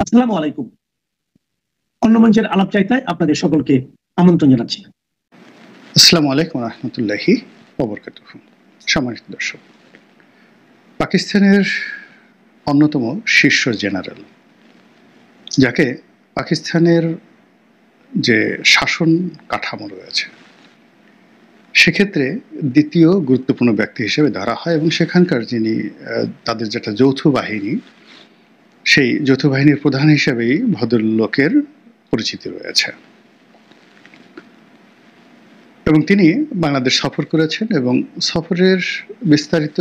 আসসালামু আলাইকুম। অন্য মঞ্চের আলাপ চাইতায় আপনাদের সকলকে আমন্ত্রণ জানাচ্ছি। আসসালামু আলাইকুম রহমতুল্লাহি ওবরকাতুহু। সম্মানিত দর্শক, পাকিস্তানের অন্যতম শীর্ষ জেনারেল, যাকে পাকিস্তানের যে শাসন কাঠামো রয়েছে সেক্ষেত্রে দ্বিতীয় গুরুত্বপূর্ণ ব্যক্তি হিসেবে ধরা হয়, এবং সেখানকার যিনি তাদের যেটা যৌথ বাহিনী, সেই যৌথ বাহিনীর প্রধান হিসেবেই ভদ্রলোকের পরিচিতি রয়েছে। এবং তিনি বাংলাদেশ সফর করেছেন, এবং সফরের বিস্তারিত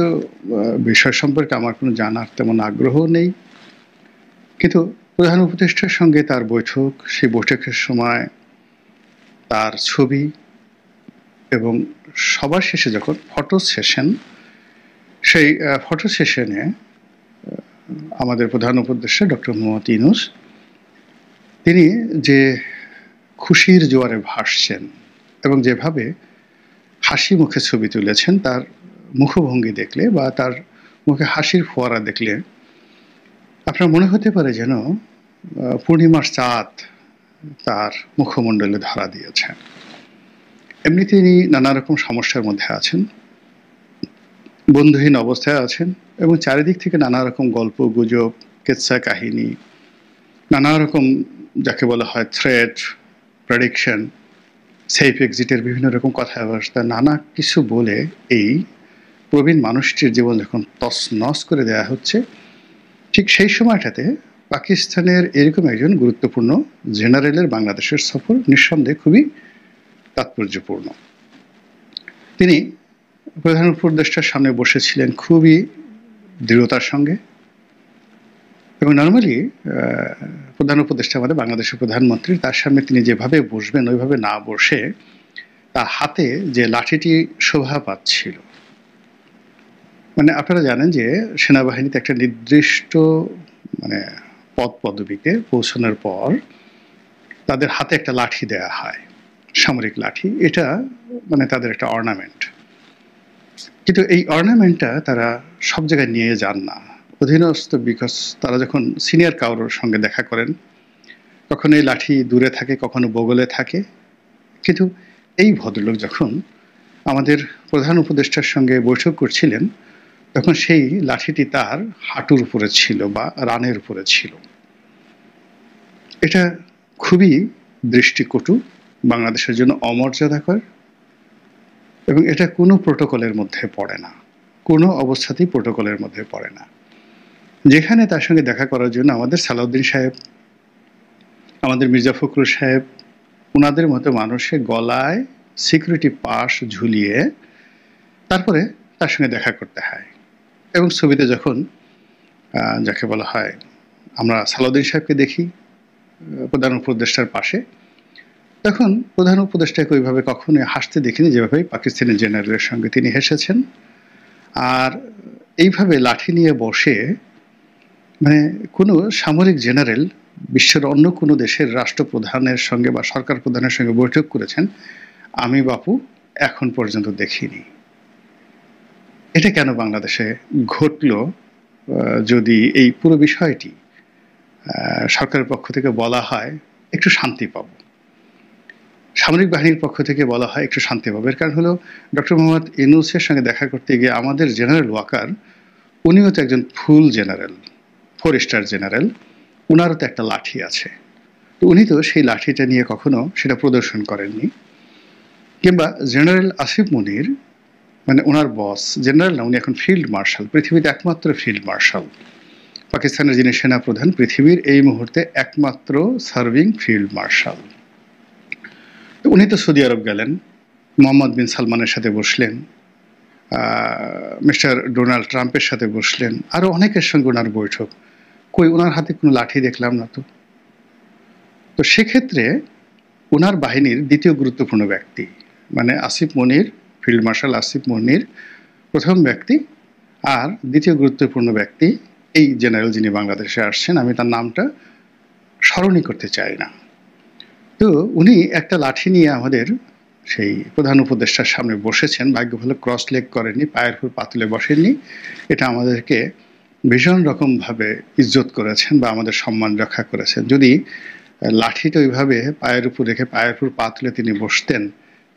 বিষয় সম্পর্কে আমার কোনো জানার তেমন আগ্রহ নেই, কিন্তু প্রধান উপদেষ্টার সঙ্গে তার বৈঠক, সেই বৈঠকের সময় তার ছবি, এবং সবার শেষে যখন ফটো সেশন, সেই ফটো সেশনে আমাদের প্রধান উপদেষ্টা ডক্টর মোহাম্মদ ইউনূস তিনি যে খুশির জোয়ারে ভাসছেন এবং যেভাবে হাসি মুখে ছবি তুলেছেন, তার মুখভঙ্গি দেখলে বা তার মুখে হাসির ফোয়ারা দেখলে আপনার মনে হতে পারে যেন পূর্ণিমার চাঁদ তার মুখমণ্ডলে ধরা দিয়েছেন। এমনি তিনি নানা রকম সমস্যার মধ্যে আছেন, বন্ধুহীন অবস্থায় আছেন, এবং চারিদিক থেকে নানা রকম গল্প গুজব, কেচ্ছা কাহিনী, নানা রকম যাকে বলা হয় থ্রেট, প্রেডিকশন, সেফ এক্সিটের বিভিন্ন রকম কথাবার্তা, নানা কিছু বলে এই প্রবীণ মানুষটির জীবন যখন তছনছ করে দেওয়া হচ্ছে, ঠিক সেই সময়টাতে পাকিস্তানের এরকম একজন গুরুত্বপূর্ণ জেনারেলের বাংলাদেশের সফর নিঃসন্দেহে খুবই তাৎপর্যপূর্ণ। তিনি প্রধান উপদেষ্টার সামনে বসেছিলেন খুবই দৃঢ়তার সঙ্গে, এবং নর্মালি প্রধান উপদেষ্টা আমাদের বাংলাদেশের প্রধানমন্ত্রী, তার সামনে তিনি যেভাবে বসবেন ওইভাবে না বসে তার হাতে যে লাঠিটি শোভা পাচ্ছিল, মানে আপনারা জানেন যে সেনাবাহিনীতে একটা নির্দিষ্ট পদ পদবিতে পৌঁছানোর পর তাদের হাতে একটা লাঠি দেয়া হয়, সামরিক লাঠি। এটা তাদের একটা অর্নামেন্ট, কিন্তু এই অর্নামেন্টটা তারা সব জায়গায় নিয়ে যান না অধীনস্থ, বিকজ তারা যখন সিনিয়র কারোর সঙ্গে দেখা করেন কখনো এই লাঠি দূরে থাকে, কখনো বগলে থাকে। কিন্তু এই ভদ্রলোক যখন আমাদের প্রধান উপদেষ্টার সঙ্গে বৈঠক করছিলেন, তখন সেই লাঠিটি তার হাঁটুর উপরে ছিল বা রানের উপরে ছিল। এটা খুবই দৃষ্টিকটু, বাংলাদেশের জন্য অমর্যাদাকর, এবং এটা কোনো প্রোটোকলের মধ্যে পড়ে না, কোনো অবস্থাতেই প্রোটোকলের মধ্যে পড়ে না। যেখানে তার সঙ্গে দেখা করার জন্য আমাদের সালাউদ্দিন সাহেব, আমাদের মির্জা ফখরুল সাহেব, ওনাদের মতো মানুষের গলায় সিকিউরিটি পাস ঝুলিয়ে তারপরে তার সঙ্গে দেখা করতে হয়। এবং ছবিতে যখন যাকে বলা হয় আমরা সালাউদ্দিন সাহেবকে দেখি প্রধান উপদেষ্টার পাশে, তখন প্রধান উপদেষ্টাকে ওইভাবে কখনোই হাসতে দেখিনি যেভাবে পাকিস্তানি জেনারেলের সঙ্গে তিনি হেসেছেন। আর এইভাবে লাঠি নিয়ে বসে কোনো সামরিক জেনারেল বিশ্বের অন্য কোনো দেশের রাষ্ট্রপ্রধানের সঙ্গে বা সরকার প্রধানের সঙ্গে বৈঠক করেছেন আমি বাপু এখন পর্যন্ত দেখিনি। এটা কেন বাংলাদেশে ঘটল? যদি এই পুরো বিষয়টি সরকারের পক্ষ থেকে বলা হয় একটু শান্তি পাব, সামরিক বাহিনীর পক্ষ থেকে বলা হয় একটু শান্তি পাবো। এর কারণ হলো ডক্টর মোহাম্মদ ইউনূসের সঙ্গে দেখা করতে গিয়ে আমাদের জেনারেল ওয়াকার, উনিও তো একজন ফুল জেনারেল, 4 স্টার জেনারেল, ওনারও তো একটা লাঠি আছে, তো উনি তো সেই লাঠিটা নিয়ে কখনো সেটা প্রদর্শন করেননি। কিংবা জেনারেল আসিফ মনির, ওনার বস জেনারেল না, উনি এখন ফিল্ড মার্শাল, পৃথিবীতে একমাত্র ফিল্ড মার্শাল, পাকিস্তানের যিনি সেনাপ্রধান, পৃথিবীর এই মুহূর্তে একমাত্র সার্ভিং ফিল্ড মার্শাল। তো উনি তো সৌদি আরব গেলেন, মোহাম্মদ বিন সালমানের সাথে বসলেন, মিস্টার ডোনাল্ড ট্রাম্পের সাথে বসলেন, আরও অনেকের সঙ্গে ওনার বৈঠক, কই ওনার হাতে কোনো লাঠি দেখলাম না। তো সেক্ষেত্রে ওনার বাহিনীর দ্বিতীয় গুরুত্বপূর্ণ ব্যক্তি আসিফ মনির, ফিল্ড মার্শাল আসিফ মনির প্রথম ব্যক্তি, আর দ্বিতীয় গুরুত্বপূর্ণ ব্যক্তি এই জেনারেল যিনি বাংলাদেশে আসছেন, আমি তার নামটা স্মরণই করতে চাই না। তো উনি একটা লাঠি নিয়ে আমাদের সেই প্রধান উপদেষ্টার সামনে বসেছেন। ভাগ্য ভালো ক্রস লেগ করেননি, পায়ের উপর পাতলে বসেননি। এটা আমাদেরকে ভীষণ রকমভাবে ইজ্জত করেছেন বা আমাদের সম্মান রক্ষা করেছেন। যদি লাঠিটা ওইভাবে পায়ের উপর রেখে পায়ের উপর পা তুলে তিনি বসতেন,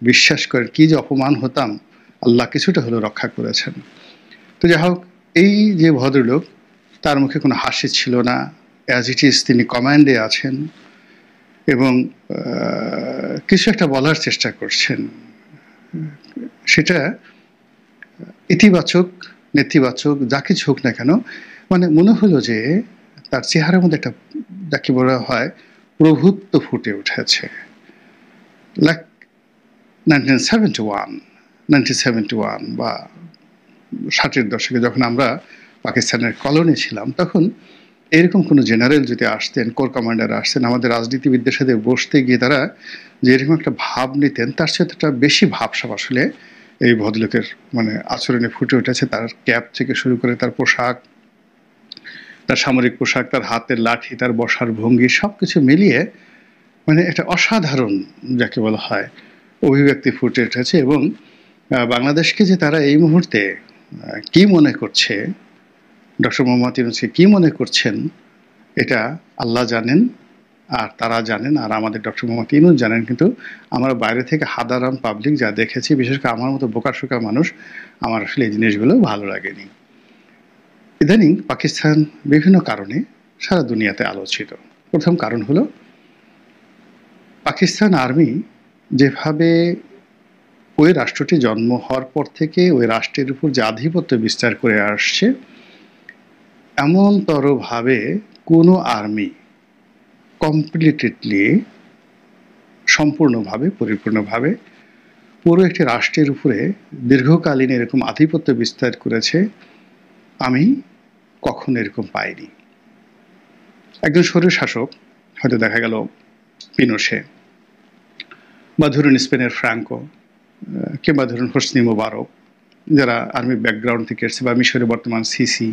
বিশ্বাস করেন কি যে অপমান হতাম, আল্লাহ কিছুটা হলেও রক্ষা করেছেন। তো যাই হোক, এই যে ভদ্রলোক, তার মুখে কোনো হাসি ছিল না, অ্যাজ ইট ইজ তিনি কমান্ডে আছেন এবং কিছু একটা বলার চেষ্টা করছেন। সেটা ইতিবাচক, নেতিবাচক, যা কিছু হোক না কেন, মানে মনে হলো যে তার চেহারার মধ্যে একটা, যাকে বলা হয়, প্রভুত্ব ফুটে উঠেছে। লাইক 1971 বা 60-এর দশকে যখন আমরা পাকিস্তানের কলোনি ছিলাম, তখন এরকম কোনো জেনারেল যদি আসতেন, কোর কমান্ডার আসতেন, আমাদের রাজনীতিবিদদের সাথে বসতে গিয়ে তারা যে এরকম একটা ভাব নিতেন, তার সাথে একটা বেশি ভাবসাব আসলে এই ভদ্রলোকের মানে আচরণে ফুটে উঠেছে। তার ক্যাপ থেকে শুরু করে তার পোশাক, তার সামরিক পোশাক, তার হাতের লাঠি, তার বসার ভঙ্গি, সবকিছু মিলিয়ে মানে একটা অসাধারণ, যাকে বলা হয়, অভিব্যক্তি ফুটে উঠেছে। এবং বাংলাদেশকে যে তারা এই মুহূর্তে কি মনে করছে, ডক্টর মোহাম্মদ ইউনূসকে কি মনে করছেন, এটা আল্লাহ জানেন আর তারা জানেন আর আমাদের ডক্টর মোহাম্মদ ইউনূস জানেন। কিন্তু আমরা বাইরে থেকে সাধারণ পাবলিক যা দেখেছি, বিশেষ করে আমার মতো বোকাশোকা মানুষ, আমার আসলে এই জিনিসগুলো ভালো লাগেনি। ইদানিং পাকিস্তান বিভিন্ন কারণে সারা দুনিয়াতে আলোচিত। প্রথম কারণ হলো পাকিস্তান আর্মি যেভাবে ওই রাষ্ট্রটি জন্ম হওয়ার পর থেকে ওই রাষ্ট্রের উপর যে আধিপত্য বিস্তার করে আসছে, এমনতরভাবে কোনো আর্মি কমপ্লিটলি, সম্পূর্ণভাবে, পরিপূর্ণভাবে পুরো একটি রাষ্ট্রের উপরে দীর্ঘকালীন এরকম আধিপত্য বিস্তার করেছে আমি কখনো এরকম পাইনি। একজন স্বৈরশাসক, হয়তো দেখা গেল পিনোশে, বা ধরুন স্পেনের ফ্রাঙ্কো, কিংবা ধরুন হোসনি মোবারক, যারা আর্মি ব্যাকগ্রাউন্ড থেকে এসেছে, বা মিশরের বর্তমান সিসি,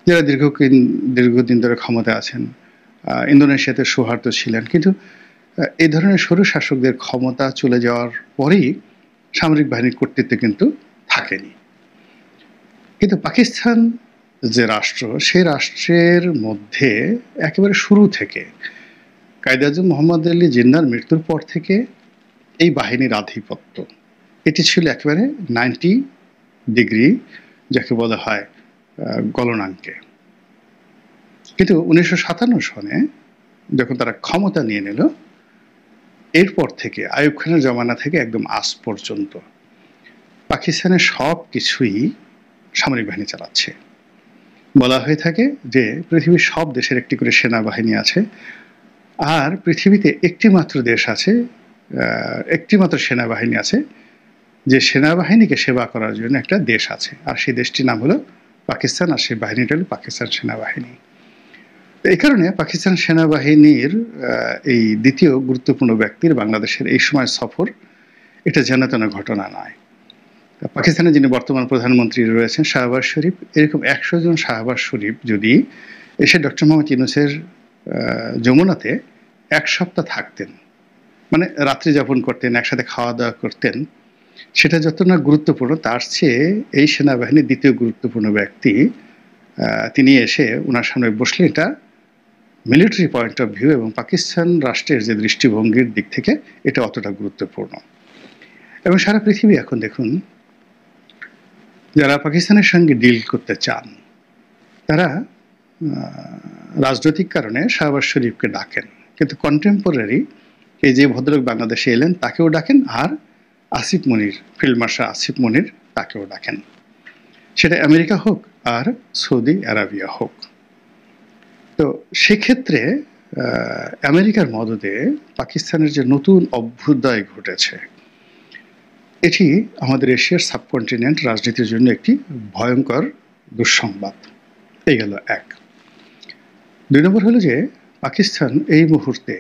যারা দীর্ঘদিন ধরে ক্ষমতা আছেন, ইন্দোনেশিয়াতে সৌহার্দ্য ছিলেন। কিন্তু এই ধরনের স্বৈরশাসকদের ক্ষমতা চলে যাওয়ার পরেই সামরিক বাহিনীর কর্তৃত্ব কিন্তু থাকেনি। কিন্তু পাকিস্তান যে রাষ্ট্র, সেই রাষ্ট্রের মধ্যে একেবারে শুরু থেকে কায়েদ আজম মোহাম্মদ আলী জিন্নাহর মৃত্যুর পর থেকে এই বাহিনীর আধিপত্য, এটি ছিল একেবারে 90 ডিগ্রি, যাকে বলা হয় গলনাঙ্কে। কিন্তু 1957 সনে যখন তারা ক্ষমতা নিয়ে নিল, এরপর থেকে আইয়ুব খানের জমানা থেকে একদম আজ পর্যন্ত পাকিস্তানের সব কিছুই সামরিক বাহিনী চালাচ্ছে। বলা হয়ে থাকে যে পৃথিবীর সব দেশের একটি করে সেনাবাহিনী আছে, আর পৃথিবীতে একটি মাত্র দেশ আছে, একটি মাত্র সেনাবাহিনী আছে, যে সেনাবাহিনীকে সেবা করার জন্য একটা দেশ আছে, আর সেই দেশটির নাম হলো পাকিস্তান, আর সেই বাহিনীটা হলো পাকিস্তান সেনাবাহিনী। এই কারণে পাকিস্তান সেনাবাহিনীর এই দ্বিতীয় গুরুত্বপূর্ণ ব্যক্তির বাংলাদেশের এই সময় সফর, এটা যেন তেন ঘটনা নয়। পাকিস্তানের যিনি বর্তমান প্রধানমন্ত্রী রয়েছেন শাহবাজ শরীফ, এরকম 100 জন শাহবাজ শরীফ যদি এসে ডক্টর মোহাম্মদ ইউনূসের যমুনাতে 1 সপ্তাহ থাকতেন, মানে রাত্রি যাপন করতেন, একসাথে খাওয়া দাওয়া করতেন, সেটা যত না গুরুত্বপূর্ণ, তার চেয়ে এই সেনাবাহিনীর দ্বিতীয় গুরুত্বপূর্ণ ব্যক্তি তিনি এসে ওনার সামনে বসলে এটা মিলিটারি পয়েন্ট অফ ভিউ এবং পাকিস্তান রাষ্ট্রের যে দৃষ্টিভঙ্গির দিক থেকে এটা অতটা গুরুত্বপূর্ণ। এবং সারা পৃথিবী এখন দেখুন, যারা পাকিস্তানের সঙ্গে ডিল করতে চান, তারা রাজনৈতিক কারণে শাহবাজ শরীফকে ডাকেন, কিন্তু কন্টেম্পোরারি এই যে ভদ্রলোক বাংলাদেশে এলেন তাকেও ডাকেন, আর আসিফ মনির, ফিল্ড মার্শাল আসিফ মনির, তাকেও ডাকেন। সেটা আমেরিকা হোক আর সৌদি আরবিয়া হোক। তো সেক্ষেত্রে আমেরিকার মদদে পাকিস্তানের যে নতুন অভ্যুদয় ঘটেছে, এটি আমাদের এশিয়ার সাবকন্টিনেন্ট রাজনীতির জন্য একটি ভয়ঙ্কর দুঃসংবাদ। এই গেল এক। 2 নম্বর হলো যে পাকিস্তান এই মুহূর্তে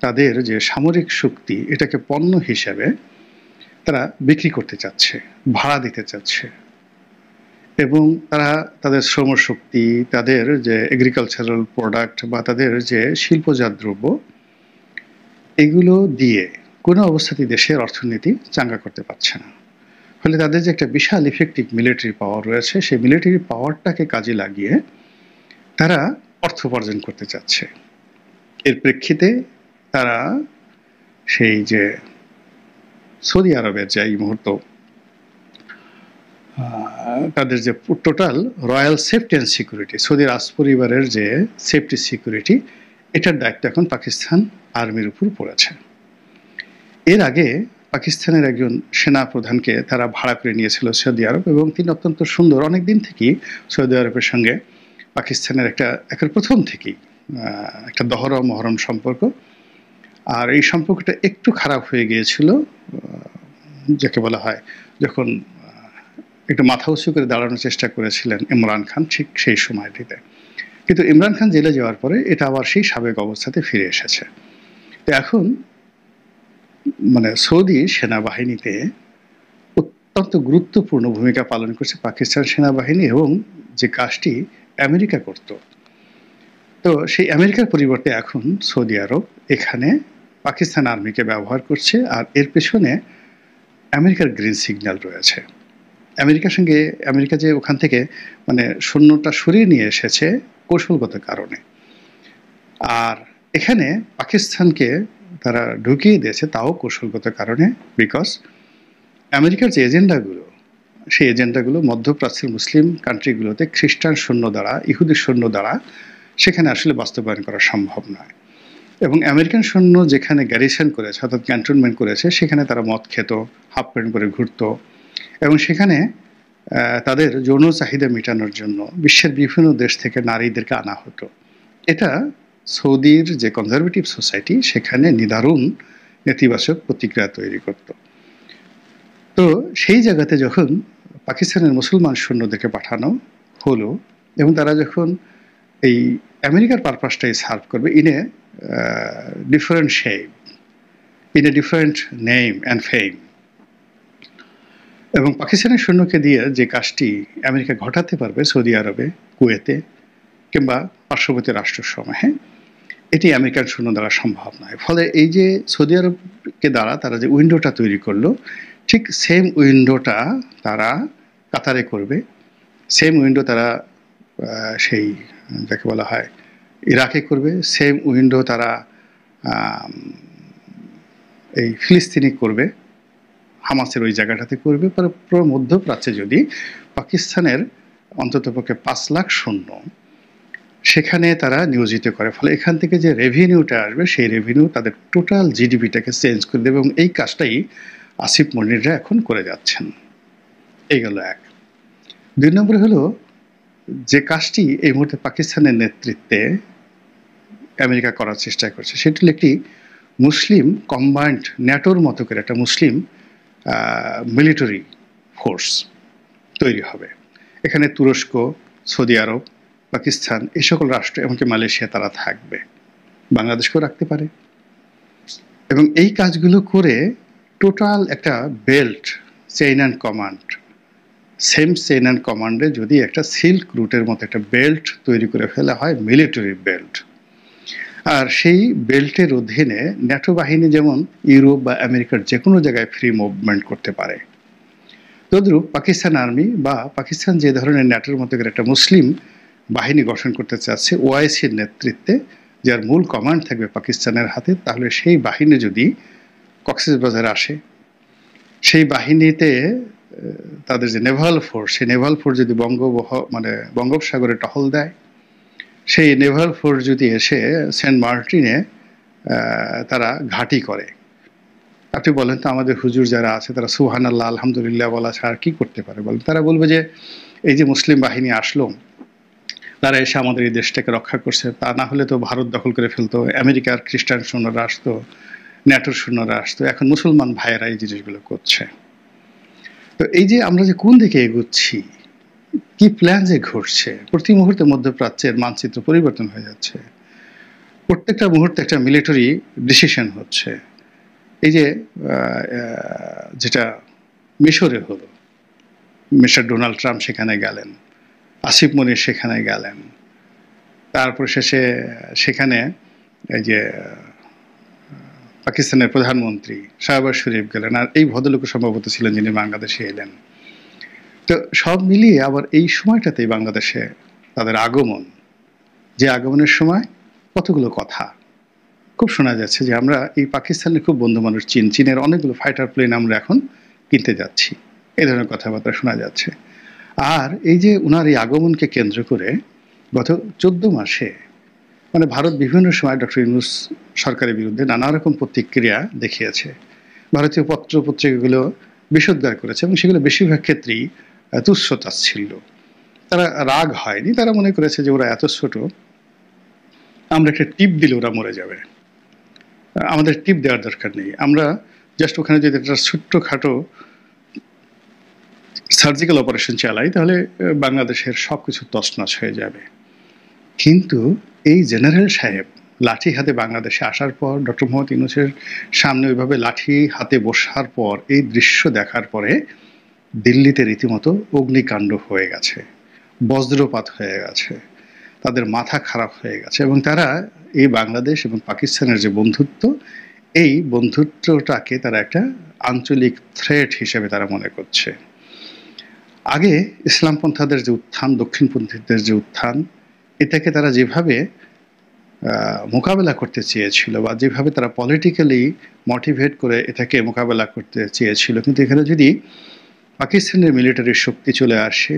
তাদের যে সামরিক শক্তি, এটাকে পণ্য হিসেবে তারা বিক্রি করতে চাচ্ছে, ভাড়া দিতে চাচ্ছে, এবং তারা তাদের শ্রমশক্তি, তাদের যে এগ্রিকালচারাল প্রোডাক্ট বা তাদের যে শিল্পজাত দ্রব্য, এগুলো দিয়ে কোনো অবস্থাতেই দেশের অর্থনীতি চাঙ্গা করতে পারছে না। ফলে তাদের যে একটা বিশাল ইফেক্টিভ মিলিটারি পাওয়ার রয়েছে, সেই মিলিটারি পাওয়ারটাকে কাজে লাগিয়ে তারা অর্থ উপার্জন করতে চাচ্ছে। এর প্রেক্ষিতে তারা সেই যে সৌদি আরবের যে এই মুহূর্ত তাদের যে total royal safety and security, Saudi রাজ পরিবারের যে সেফটি সিকিউরিটি, এটার দায়িত্ব এখন পাকিস্তান আর্মির উপর পড়েছে। এর আগে পাকিস্তানের একজন সেনা প্রধানকে তারা ভাড়া করে নিয়েছিল সৌদি আরব, এবং তিনি অত্যন্ত সুন্দর, অনেক দিন থেকেই সৌদি আরবের সঙ্গে পাকিস্তানের একটা প্রথম থেকেই একটা দহরম মহরম সম্পর্ক। আর এই সম্পর্কটা একটু খারাপ হয়ে গিয়েছিল যাকে বলা হয়, যখন একটু মাথা উঁচু করে দাঁড়ানোর চেষ্টা করেছিলেন ইমরান খান ঠিক সেই সময়টিতে। কিন্তু ইমরান খান জেলে যাওয়ার পরে এটা আবার সেই সাবেক অবস্থাতে ফিরে এসেছে। তো এখন মানে সৌদি সেনাবাহিনীতে অত্যন্ত গুরুত্বপূর্ণ ভূমিকা পালন করছে পাকিস্তান সেনাবাহিনী, এবং যে কাজটি আমেরিকা করত, তো সেই আমেরিকার পরিবর্তে এখন সৌদি আরব এখানে পাকিস্তান আর্মিকে ব্যবহার করছে। আর এর পেছনে আমেরিকার গ্রিন সিগন্যাল রয়েছে। আমেরিকা যে ওখান থেকে মানে সৈন্যটা সরিয়ে নিয়ে এসেছে কৌশলগত কারণে, আর এখানে পাকিস্তানকে তারা ঢুকিয়ে দিয়েছে তাও কৌশলগত কারণে। বিকজ আমেরিকার যে এজেন্ডাগুলো, সেই এজেন্ডাগুলো মধ্যপ্রাচ্যের মুসলিম কান্ট্রিগুলোতে খ্রিস্টান সৈন্য দ্বারা, ইহুদি সৈন্য দ্বারা সেখানে আসলে বাস্তবায়ন করা সম্ভব নয়। এবং আমেরিকান সৈন্য যেখানে গ্যারিসন করেছে, অর্থাৎ ক্যান্টনমেন্ট করেছে, সেখানে তারা মদ খেত, হাফ প্যান্ট করে ঘুরত, এবং সেখানে তাদের যৌন চাহিদা মেটানোর জন্য বিশ্বের বিভিন্ন দেশ থেকে নারীদেরকে আনা হতো। এটা সৌদির যে কনজারভেটিভ সোসাইটি সেখানে নিদারুণ নেতিবাচক প্রতিক্রিয়া তৈরি করত। তো সেই জায়গাতে যখন পাকিস্তানের মুসলমান সৈন্যদেরকে পাঠানো হলো, এবং তারা যখন এই আমেরিকার পারপাসটাই সার্ভ করবে in a different shape, in a different name and ফেম, এবং পাকিস্তানের সৈন্যকে দিয়ে যে কাজটি আমেরিকা ঘটাতে পারবে সৌদি আরবে, কুয়েতে কিংবা পার্শ্ববর্তী রাষ্ট্রসমূহে, এটি আমেরিকান সৈন্য দ্বারা সম্ভব নয়। ফলে এই যে সৌদি আরবকে দ্বারা তারা যে উইন্ডোটা তৈরি করলো, ঠিক সেম উইন্ডোটা তারা কাতারে করবে, সেম উইন্ডো তারা সেই যাকে বলা হয় ইরাকে করবে, সেম উইন্ডো তারা এই ফিলিস্তিনি করবে, হামাসের ওই জায়গাটাতে করবে। পুরো মধ্যপ্রাচ্যে যদি পাকিস্তানের অন্ততপক্ষে 5 লাখ সৈন্য সেখানে তারা নিয়োজিত করে, ফলে এখান থেকে যে রেভিনিউটা আসবে সেই রেভিনিউ তাদের টোটাল জিডিপিটাকে চেঞ্জ করে দেবে, এবং এই কাজটাই আসিফ মনিররা এখন করে যাচ্ছেন। এই গেল এক। 2 নম্বরে হলো যে কাজটি এই মুহূর্তে পাকিস্তানের নেতৃত্বে আমেরিকা করার চেষ্টা করছে, সেটি হলো একটি মুসলিম কম্বাইন্ড ন্যাটোর মতো করে একটা মুসলিম মিলিটারি ফোর্স তৈরি হবে। এখানে তুরস্ক, সৌদি আরব, পাকিস্তান, এই সকল রাষ্ট্র, এমনকি মালয়েশিয়া তারা থাকবে, বাংলাদেশকেও রাখতে পারে। এবং এই কাজগুলো করে টোটাল একটা belt, chain and command, same chain and কমান্ডে যদি একটা সিল্ক রুটের মতো একটা বেল্ট তৈরি করে ফেলা হয়, মিলিটারি বেল্ট, আর সেই বেল্টের অধীনে ন্যাটো বাহিনী যেমন ইউরোপ বা আমেরিকার যে কোনো জায়গায় ফ্রি মুভমেন্ট করতে পারে, তদ্রূপ পাকিস্তান আর্মি বা পাকিস্তান যে ধরনের ন্যাটোর মতো করে একটা মুসলিম বাহিনী গঠন করতে চাচ্ছে ওআইসির নেতৃত্বে, যার মূল কমান্ড থাকবে পাকিস্তানের হাতে, তাহলে সেই বাহিনী যদি কক্সবাজারে আসে, সেই বাহিনীতে তাদের যে নেভাল ফোর্স, সেই নেভাল ফোর্স যদি বঙ্গোপসাগরে টহল দেয়, সেই নেভাল ফোর্স যদি এসে সেন্ট মার্টিনে তারা ঘাঁটি করে, আপনি বলেন তো আমাদের হুজুর যারা আছে তারা সুবহানাল্লাহ আলহামদুলিল্লাহ বলা ছাড়া কি করতে পারে বলেন? তারা বলবে যে এই যে মুসলিম বাহিনী আসলো, তারা এসে আমাদের এই দেশটাকে রক্ষা করছে, তা না হলে তো ভারত দখল করে ফেলতো, আমেরিকার খ্রিস্টান সৈন্যরা আসতো, ন্যাটোর সৈন্যরা আসতো, এখন মুসলমান ভাইয়েরা এই জিনিসগুলো করছে। তো এই যে আমরা যে কোন দিকে এগোচ্ছি, কি প্ল্যান যে ঘটছে, প্রতি মুহূর্তে মধ্যপ্রাচ্যের মানচিত্র পরিবর্তন হয়ে যাচ্ছে, প্রত্যেকটা মুহূর্তে একটা মিলিটারি ডিসিশন হচ্ছে। এই যে যেটা মিশরে হলো, মিস্টার ডোনাল্ড ট্রাম্প সেখানে গেলেন, আসিফ মনির সেখানে গেলেন, তারপর শেষে সেখানে এই যে পাকিস্তানের প্রধানমন্ত্রী শাহবাজ শরীফ গেলেন, আর এই ভদ্রলোক সম্ভবত ছিলেন যিনি বাংলাদেশে এলেন। তো সব মিলিয়ে আবার এই সময়টাতেই বাংলাদেশে তাদের আগমন, যে আগমনের সময় কতগুলো কথা খুব শোনা যাচ্ছে যে আমরা এই পাকিস্তানের খুব বন্ধু মানুষ চীনের অনেকগুলো ফাইটার প্লেন আমরা এখন কিনতে যাচ্ছি, এই ধরনের কথাবার্তা শোনা যাচ্ছে। আর এই যে ওনার এই আগমনকে কেন্দ্র করে গত 14 মাসে মানে ভারত বিভিন্ন সময় ডক্টর ইউনূস সরকারের বিরুদ্ধে নানা রকম প্রতিক্রিয়া দেখিয়েছে। ভারতীয় পত্র পত্রিকাগুলো বিষোদ্গার করেছে এবং সেগুলো বেশিরভাগ ক্ষেত্রেই তুচ্ছ-তাচ্ছিল্য। তারা রাগ হয়নি, তারা মনে করেছে যে ওরা এত ছোট, আমরা একটা টিপ দিলে ওরা মরে যাবে, আমাদের টিপ দেওয়ার দরকার নেই, আমরা জাস্ট ওখানে যদি একটা ছোট্টখাটো সার্জিক্যাল অপারেশন চালাই তাহলে বাংলাদেশের সবকিছু তছনছ হয়ে যাবে। কিন্তু এই জেনারেল সাহেব লাঠি হাতে বাংলাদেশে আসার পর, ডক্টর মোহাম্মদ ইউনূসের সামনে ওইভাবে লাঠি হাতে বসার পর, এই দৃশ্য দেখার পরে দিল্লিতে রীতিমতো অগ্নিকাণ্ড হয়ে গেছে, বজ্রপাত হয়ে গেছে, তাদের মাথা খারাপ হয়ে গেছে এবং তারা এই বাংলাদেশ এবং পাকিস্তানের যে বন্ধুত্ব, এই বন্ধুত্বটাকে তারা একটা আঞ্চলিক থ্রেট হিসেবে তারা মনে করছে। আগে ইসলামপন্থাদের যে উত্থান, দক্ষিণপন্থীদের যে উত্থান, এটাকে তারা যেভাবে মোকাবেলা করতে চেয়েছিল বা যেভাবে তারা পলিটিক্যালি মোটিভেট করে এটাকে মোকাবেলা করতে চেয়েছিল, কিন্তু এখানে যদি পাকিস্তানের মিলিটারি শক্তি চলে আসে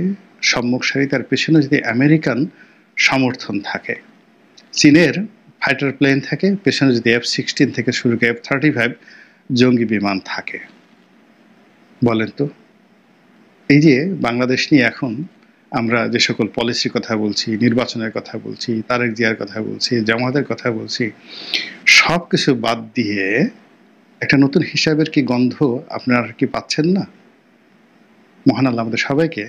সম্মুখ সারি, তার পেছনে যদি আমেরিকান সমর্থন থাকে, চীনের ফাইটার প্লেন থাকে, পেছনে যদি F-16 থেকে শুরু করে F-35 জঙ্গি বিমান থাকে, বলেন তো এই যে বাংলাদেশ নিয়ে এখন আমরা যে সকল পলিসির কথা বলছি, নির্বাচনের কথা বলছি, তারেক জিয়ার কথা বলছি, জামাতের কথা বলছি, সব কিছু বাদ দিয়ে একটা নতুন হিসাবের কি গন্ধ আপনারা কি পাচ্ছেন না? মহান আল্লাহ আমাদের সবাইকে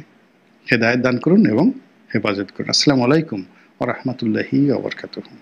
হেদায়েত দান করুন এবং হেফাজত করুন। আসসালামু আলাইকুম ওয়া রাহমাতুল্লাহি ওয়া বারাকাতুহু।